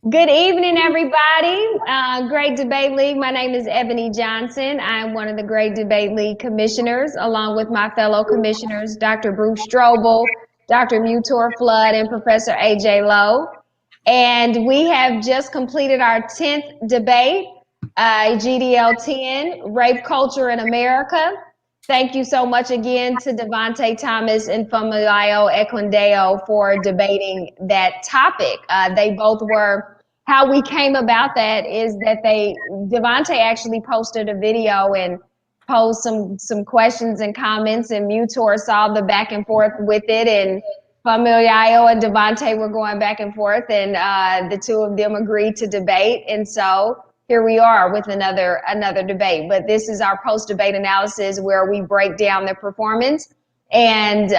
Good evening, everybody. Great Debate League. My name is Ebony Johnson. I'm one of the Great Debate League commissioners, along with my fellow commissioners, Dr. Bruce Strobel, Dr. Mutor Flood, and Professor AJ Lowe. And we have just completed our 10th debate, GDL10, Rape Culture in America. Thank you so much again to Devontae Thomas and Fumalayo Ekundayo for debating that topic. They both were, how we came about that is that Devontae actually posted a video and posed some questions and comments, and Mutor saw the back and forth with it, and Fumalayo and Devontae were going back and forth, and the two of them agreed to debate, and so here we are with another debate. But this is our post-debate analysis where we break down the performance, and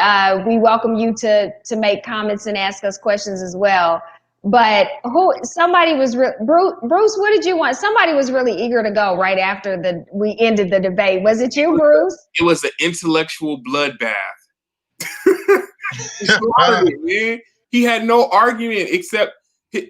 we welcome you to make comments and ask us questions as well. But Bruce, what did you want? Somebody was really eager to go right after we ended the debate. Was it you, Bruce? It was an intellectual bloodbath. Man. He had no argument except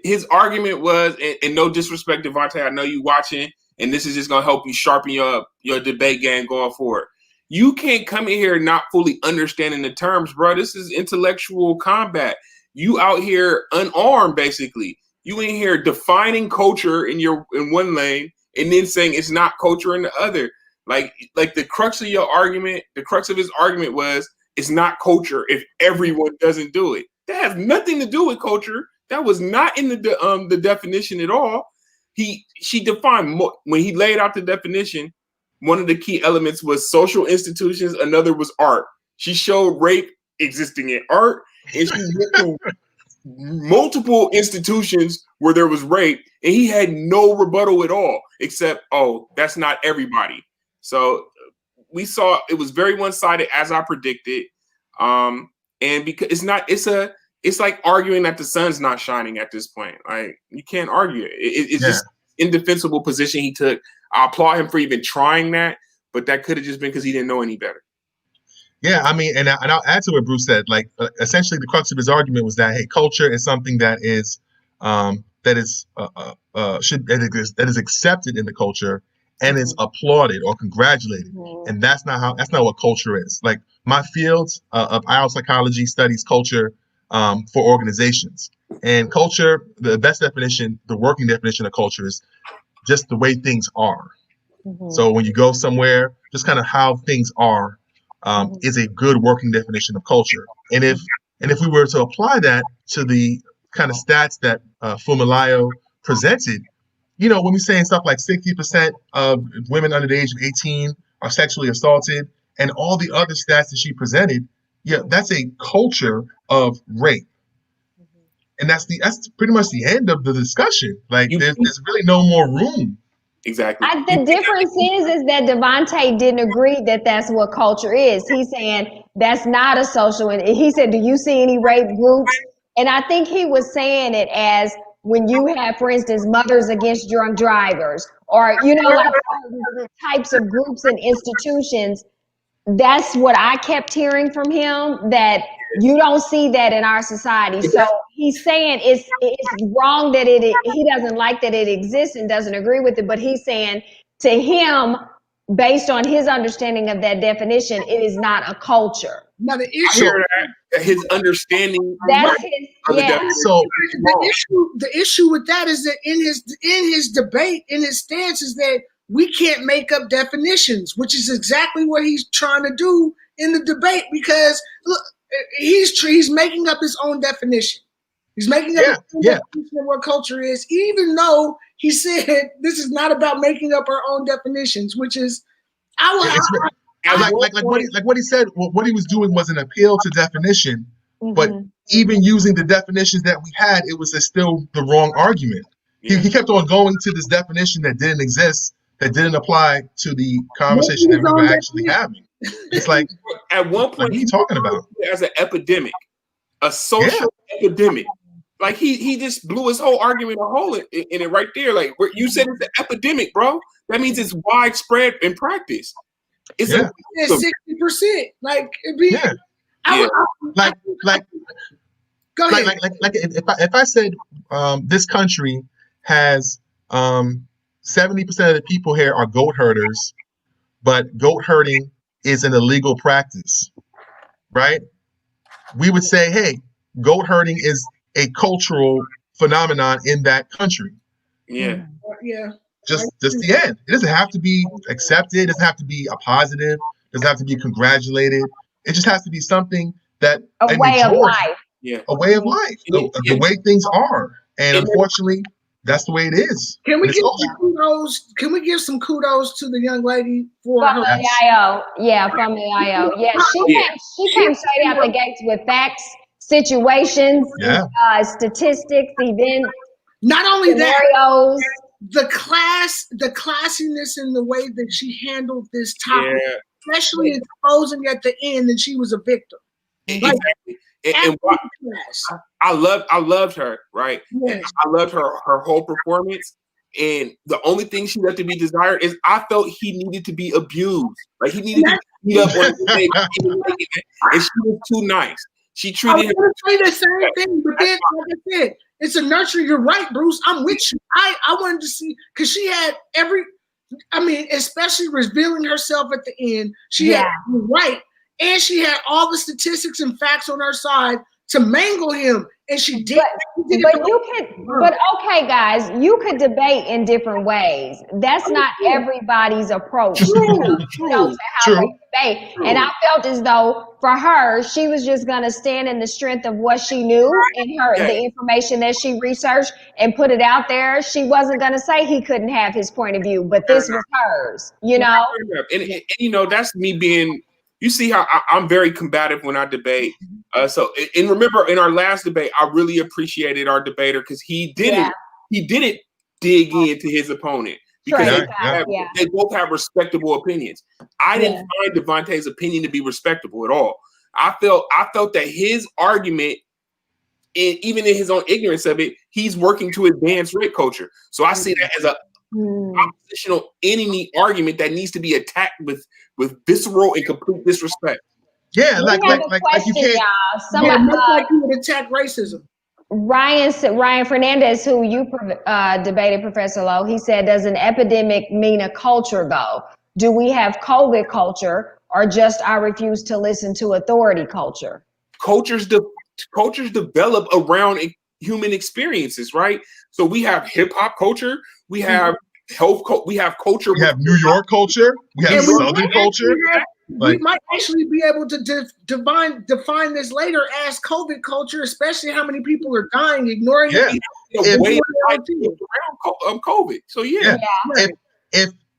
his argument was, and no disrespect, Devontae, I know you watching, and this is just gonna help you sharpen your debate game going forward. You can't come in here not fully understanding the terms, bro. This is intellectual combat. You out here unarmed, basically. You in here defining culture in one lane, and then saying it's not culture in the other. Like the crux of your argument, the crux of his argument was it's not culture if everyone doesn't do it. That has nothing to do with culture. That was not in the definition at all. She defined, when he laid out the definition, one of the key elements was social institutions, another was art. She showed rape existing in art, and she went to multiple institutions where there was rape, and he had no rebuttal at all, except, oh, that's not everybody. So we saw it was very one-sided, as I predicted. And because it's like arguing that the sun's not shining at this point. Like, you can't argue it. It's just indefensible position he took. I applaud him for even trying that, but that could have just been because he didn't know any better. Yeah, I mean, and I'll add to what Bruce said. Like, essentially, the crux of his argument was that, hey, culture is something that is accepted in the culture and is applauded or congratulated, and that's not what culture is. Like, my field of IO psychology studies culture for organizations, and culture, the best definition, the working definition of culture is just the way things are. So when you go somewhere, just kind of how things are is a good working definition of culture. And if we were to apply that to the kind of stats that Fumalayo presented, when we're saying stuff like 60% of women under the age of 18 are sexually assaulted, and all the other stats that she presented, that's a culture of rape. And that's pretty much the end of the discussion. Like, there's really no more room. Exactly. The difference is that Devontae didn't agree that that's what culture is. He's saying that's not a social. He said, do you see any rape groups? And I think he was saying it as when you have, for instance, Mothers Against Drunk Drivers, or, like the types of groups and institutions. That's what I kept hearing from him, that you don't see that in our society. So he's saying it's wrong that he doesn't like that it exists and doesn't agree with it, but he's saying to him, based on his understanding of that definition, it is not a culture. Now the issue, his understanding. That's his, yeah. So the issue with that is that in his debate, in his stance, is that we can't make up definitions, which is exactly what he's trying to do in the debate. Because look, he's making up his own definition. He's making up his own definition of what culture is, even though he said this is not about making up our own definitions, which is what he said. What he was doing was an appeal to definition, but even using the definitions that we had, it was still the wrong argument. He kept on going to this definition that didn't exist, that didn't apply to the conversation that we were actually having. It's like, at one point, what are you talking about? As an epidemic, a social epidemic. Like, he just blew his whole argument a hole in it right there. Like, you said it's an epidemic, bro. That means it's widespread in practice. It's 60%. Like, it'd be. Like, go ahead. Like if I said this country has 70% of the people here are goat herders, but goat herding is an illegal practice, right? We would say, hey, goat herding is a cultural phenomenon in that country. Yeah. Yeah. Just the end. It doesn't have to be accepted. It doesn't have to be a positive. It doesn't have to be congratulated. It just has to be something that A way of life. Yeah. A way of life. The way things are. And unfortunately, that's the way it is. Can we give some kudos? Can we give some kudos to the young lady for her? Fumio, yeah, Fumio. Yeah, she came straight out the gates with facts, situations, statistics, events. Not only scenarios. That, the classiness in the way that she handled this topic, especially exposing at the end that she was a victim. Exactly. And I loved her, right? Yes. I loved her whole performance. And the only thing she left to be desired is I felt he needed to be abused. Like he needed to beat up on the stage. And she was too nice. She treated him. I was going to say the same thing, but then, like I said, it's a nurture. You're right, Bruce. I'm with you. I wanted to see, because she had especially revealing herself at the end. She had right. And she had all the statistics and facts on her side to mangle him, and she did. But okay, guys, you could debate in different ways. That's not everybody's approach. To how they debate. And I felt as though for her, she was just going to stand in the strength of what she knew and the information that she researched and put it out there. She wasn't going to say he couldn't have his point of view, but this was hers. And that's me being. You see how I'm very combative when I debate. And remember, in our last debate, I really appreciated our debater because he didn't dig into his opponent because they both have respectable opinions. I didn't find Devontae's opinion to be respectable at all. I felt that his argument, even in his own ignorance of it, he's working to advance rape culture. So I see that as a oppositional enemy argument that needs to be attacked with visceral and complete disrespect. Yeah, like you can't. Like you would attack racism. Ryan Fernandez, who you debated, Professor Lowe, he said, "Does an epidemic mean a culture, though? Do we have COVID culture, or just I refuse to listen to authority culture?" Cultures develop around human experiences, right? So we have hip hop culture, we have we have culture. We have New York culture. We have Southern culture. We might actually be able to define this later as COVID culture, especially how many people are dying, ignoring around COVID. So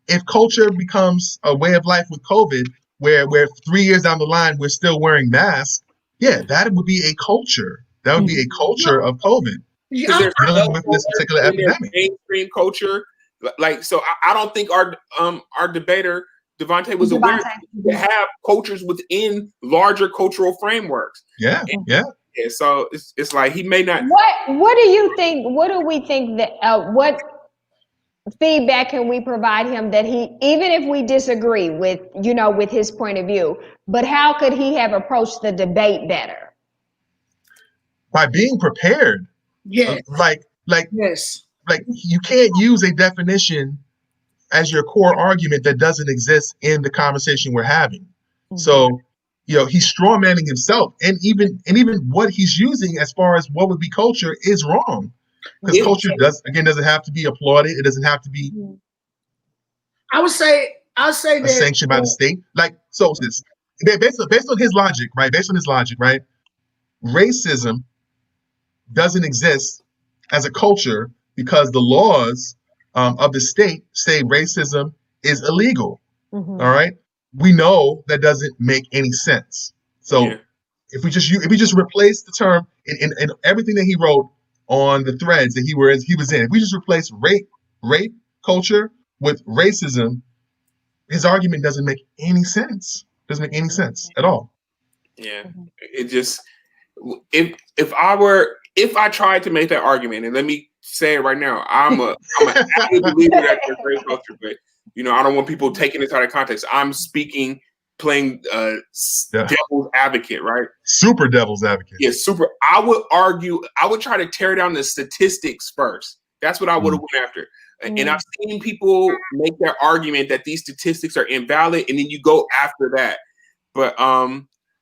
if culture becomes a way of life with COVID, where 3 years down the line we're still wearing masks, that would be a culture. That would be a culture of COVID. Dealing with this particular epidemic. Mainstream culture. So I don't think our debater Devontae was aware to have cultures within larger cultural frameworks. Yeah. So it's like he may not. What do you think? What do we think that? What feedback can we provide him that he, even if we disagree with his point of view, but how could he have approached the debate better? By being prepared. Yes. Like you can't use a definition as your core argument that doesn't exist in the conversation we're having. Mm-hmm. So, he's strawmanning himself, and even what he's using as far as what would be culture is wrong, because culture doesn't have to be applauded. It doesn't have to be. I'll say that sanctioned by the state. Based on his logic, right? Racism doesn't exist as a culture because the laws of the state say racism is illegal. Mm-hmm. All right, we know that doesn't make any sense. So if we just replace the term in everything that he wrote on the threads that he was in, if we just replace rape culture with racism, his argument doesn't make any sense. Doesn't make any sense at all. Yeah, it just if I tried to make that argument, and let me say it right now, I'm an active believer that there's rape culture, but I don't want people taking this out of context. I'm speaking playing devil's advocate, right? Super devil's advocate. Yeah, super. I would argue, I would try to tear down the statistics first. That's what I would have went after. And I've seen people make that argument that these statistics are invalid, and then you go after that. But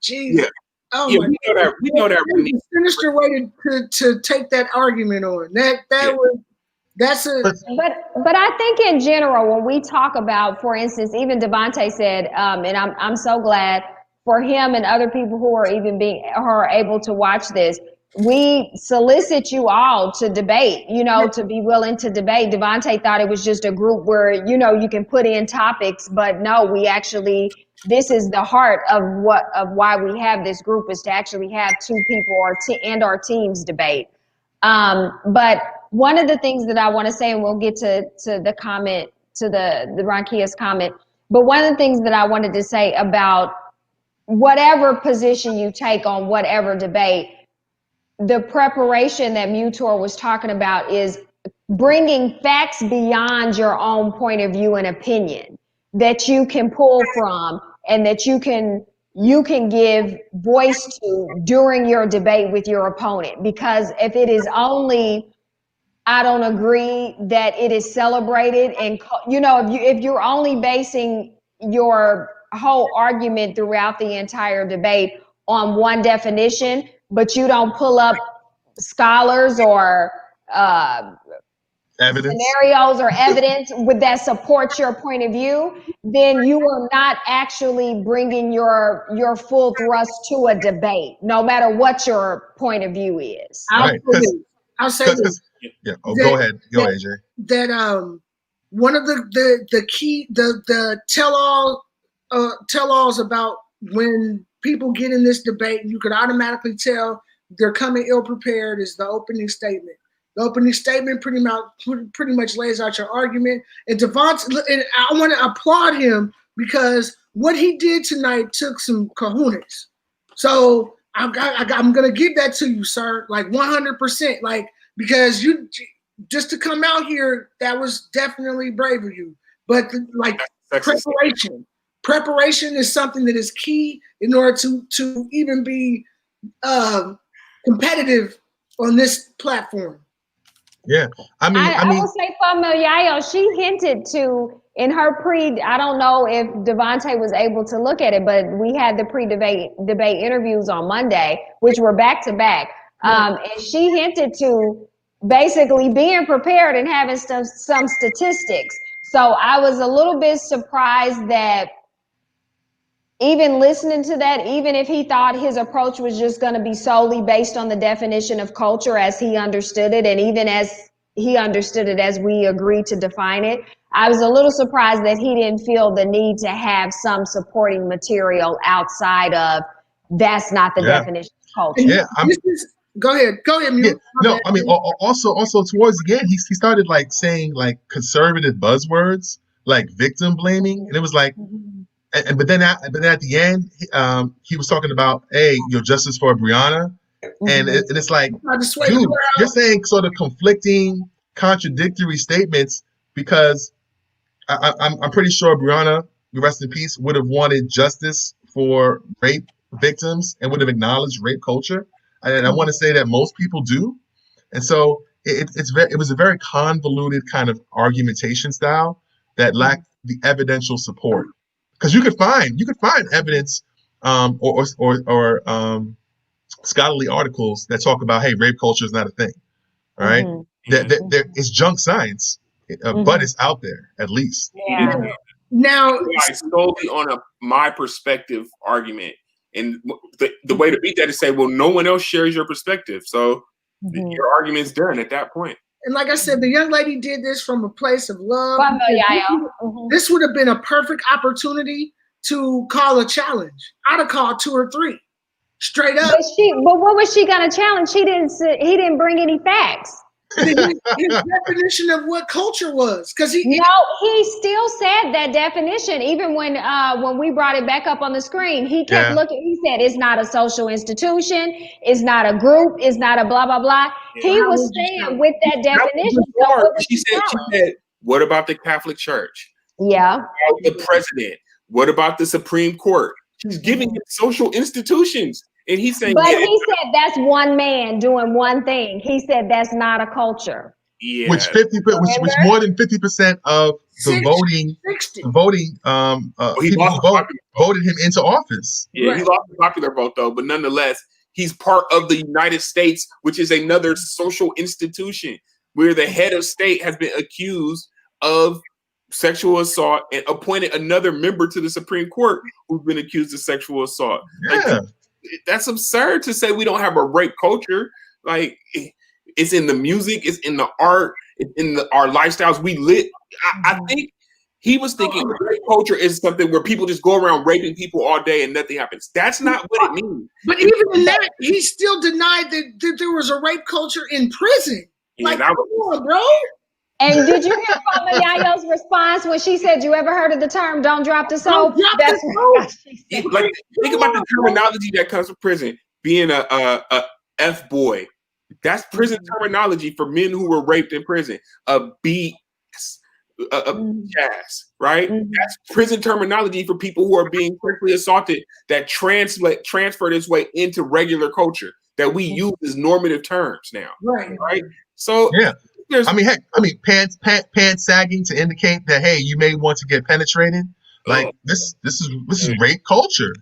Jesus. yeah. Oh yeah, my we know that. It's a sinister way to take that argument on. That's a. But I think in general, when we talk about, for instance, even Devontae said, and I'm so glad for him and other people who are able to watch this. We solicit you all to debate, to be willing to debate. Devontae thought it was just a group where, you can put in topics, but no, this is the heart of why we have this group, is to actually have two people and our teams debate. But one of the things that I want to say, and we'll get to the comment, to the Ronkia's comment, but one of the things that I wanted to say about whatever position you take on whatever debate, the preparation that Mutor was talking about is bringing facts beyond your own point of view and opinion that you can pull from and that you can give voice to during your debate with your opponent. Because if it is only, I don't agree, that it is celebrated, and if you're only basing your whole argument throughout the entire debate on one definition, but you don't pull up scholars or scenarios or evidence that supports your point of view, then you are not actually bringing your full thrust to a debate, no matter what your point of view is. I'll say this. Yeah. Go ahead, AJ. That one of the key tell-alls about when people get in this debate, you could automatically tell they're coming ill-prepared, is the opening statement. The opening statement pretty much lays out your argument. And Devontae, and I want to applaud him because what he did tonight took some kahunas. So I'm going to give that to you, sir, like 100%. Like, because you just to come out here, that was definitely brave of you. But preparation is something that is key in order to even be competitive on this platform. Yeah, I mean, will say Famayayo, she hinted to in her I don't know if Devontae was able to look at it, but we had the pre-debate interviews on Monday, which were back to back, and she hinted to basically being prepared and having some statistics. So I was a little bit surprised that even listening to that, even if he thought his approach was just going to be solely based on the definition of culture as he understood it, and even as he understood it as we agreed to define it, I was a little surprised that he didn't feel the need to have some supporting material outside of that's not the definition of culture. Yeah, go ahead. Yeah, no, I mean, also towards the end, he started like saying like conservative buzzwords like victim blaming, and it was like. But then at the end, he was talking about, hey, justice for Breonna, and it's like, dude, you're saying sort of conflicting, contradictory statements because I'm pretty sure Breonna, rest in peace, would have wanted justice for rape victims and would have acknowledged rape culture, and I want to say that most people do, and so it was a very convoluted kind of argumentation style that lacked the evidential support. Because you could find evidence or scholarly articles that talk about, hey, rape culture is not a thing, all right? It's junk science, but it's out there at least. Yeah. Now, solely on my perspective argument, and the way to beat that is say, well, no one else shares your perspective, so your argument's done at that point. And like I said, the young lady did this from a place of love. This would have been a perfect opportunity to call a challenge. I'd have called 2 or 3 straight up. But what was she gonna challenge? He didn't bring any facts. His definition of what culture was, because he still said that definition even when we brought it back up on the screen. He kept looking. He said it's not a social institution, it's not a group, it's not a blah blah blah. He was saying with that definition. She said, what about the Catholic Church? Yeah. The president? What about the Supreme Court? She's giving him social institutions. And he's saying, but he said that's one man doing one thing. He said that's not a culture. Yeah. Which more than 50% of the voting people who voted him into office. Yeah, he lost the popular vote though, but nonetheless, he's part of the United States, which is another social institution where the head of state has been accused of sexual assault and appointed another member to the Supreme Court who's been accused of sexual assault. Yeah. Like, that's absurd to say we don't have a rape culture. Like, it's in the music, it's in the art, it's in our lifestyles. We live. I think he was thinking rape culture is something where people just go around raping people all day and nothing happens. That's not what it means. But even in that, he still denied that there was a rape culture in prison. Yeah, like, come on, bro. And did you hear Famayayo's response when she said, "You ever heard of the term 'don't drop the soap'?" That's what she said. Like, think about the terminology that comes from prison. Being a F boy, that's prison terminology for men who were raped in prison. A B, a jazz, right? That's prison terminology for people who are being sexually assaulted that transfer this way into regular culture that we use as normative terms now, right? So yeah. Pants sagging to indicate that, hey, you may want to get penetrated. Like this is rape culture.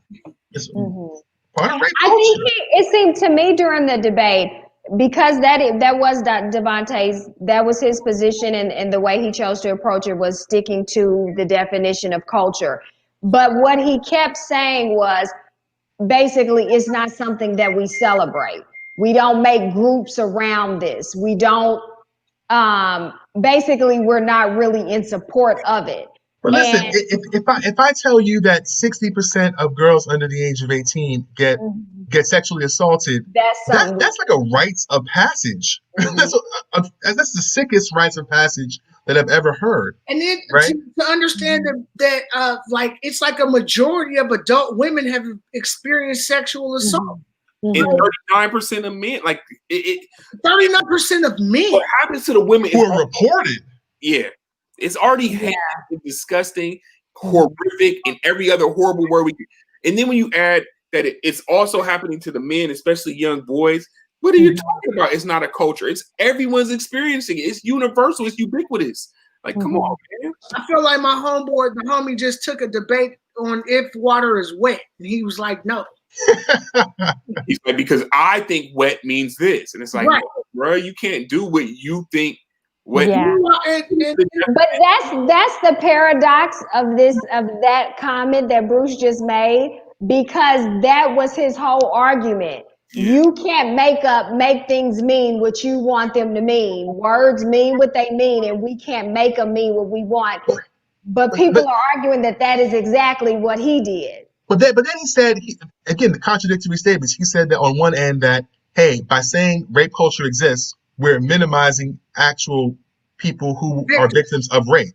It's part of rape culture. I think it seemed to me during the debate, because that was Devontae's, that was his position, and the way he chose to approach it was sticking to the definition of culture. But what he kept saying was, basically, it's not something that we celebrate. We don't make groups around this. We don't. Basically, we're not really in support of it. But listen, if I tell you that 60% of girls under the age of 18 get sexually assaulted, that's like a rites of passage. That's the sickest rites of passage that I've ever heard. And then to understand that like it's like a majority of adult women have experienced sexual assault. And 39% of men, like 39% of men. What happens to the women who are reported? Yeah, it's already disgusting, horrific, and every other horrible word we can. And then when you add that it's also happening to the men, especially young boys, what are you talking about? It's not a culture. It's everyone's experiencing it. It's universal. It's ubiquitous. Like, come on, man. I feel like my homie just took a debate on if water is wet, and he was like, no. He's like, because I think wet means this, and it's like, no, bro, you can't do what you think wet. Yeah. But that's the paradox of that comment that Bruce just made, because that was his whole argument. You can't make things mean what you want them to mean. Words mean what they mean, and we can't make them mean what we want. But people are arguing that is exactly what he did. But then he said, again, the contradictory statements. He said that on one end that, hey, by saying rape culture exists, we're minimizing actual people who are victims of rape.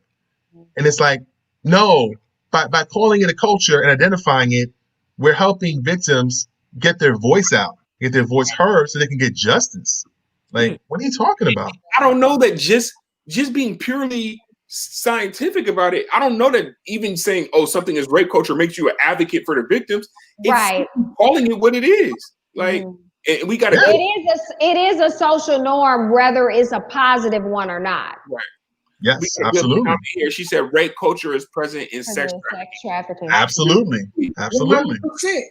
And it's like, no, by calling it a culture and identifying it, we're helping victims get their voice out, get their voice heard so they can get justice. Like, what are you talking about? I don't know that just being purely scientific about it, I don't know that even saying, oh, something is rape culture makes you an advocate for the victims. It's calling it what it is. Like, and we got to. It is a social norm, whether it's a positive one or not. Right. Yes, absolutely. Here, she said rape culture is present in sex trafficking. Absolutely. 100%.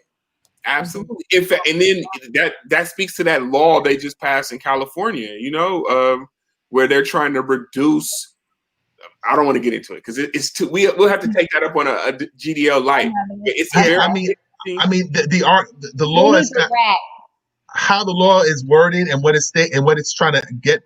Absolutely. In fact, and then that speaks to that law they just passed in California, where they're trying to reduce. I don't want to get into it because it's too. We'll have to take that up on a GDL light. It's very. The law is how the law is worded and what it's trying to get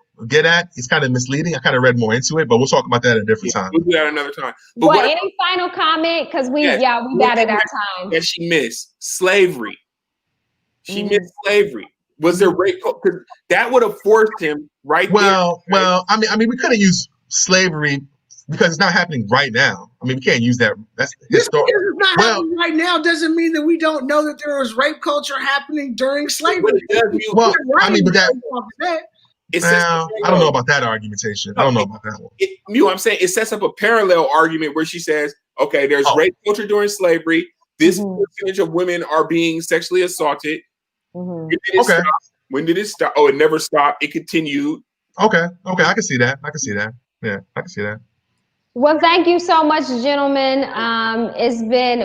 at. It's kind of misleading. I kind of read more into it, but we'll talk about that at a different time. We'll do that another time. But any final comment? Because we batted our time. That she missed slavery. She missed slavery. Was there rape? Because that would have forced him there. Well, I mean, we could have used slavery because it's not happening right now. I mean, we can't use that. That's historical. It's not happening right now doesn't mean that we don't know that there was rape culture happening during slavery. Well, I mean, but that. I don't know about that argumentation. I don't know about that one. I'm saying it sets up a parallel argument where she says Okay, there's Oh. rape culture during slavery. This percentage of women are being sexually assaulted. When did it stop? When did it stop? Oh, it never stopped. It continued. Okay, I can see that. Yeah, I can see that. Well, thank you so much, gentlemen.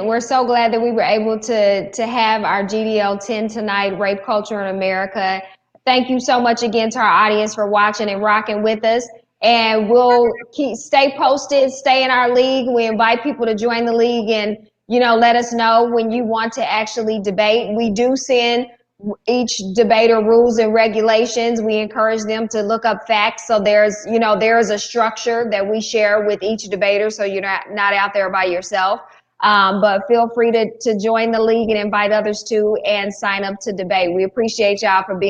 We're so glad that we were able to have our GDL10 tonight, Rape Culture in America. Thank you so much again to our audience for watching and rocking with us. And we'll stay posted, stay in our league. We invite people to join the league and, let us know when you want to actually debate. We do send each debater rules and regulations. We encourage them to look up facts. So there is a structure that we share with each debater, so you're not out there by yourself. But feel free to join the league and invite others to and sign up to debate. We appreciate y'all for being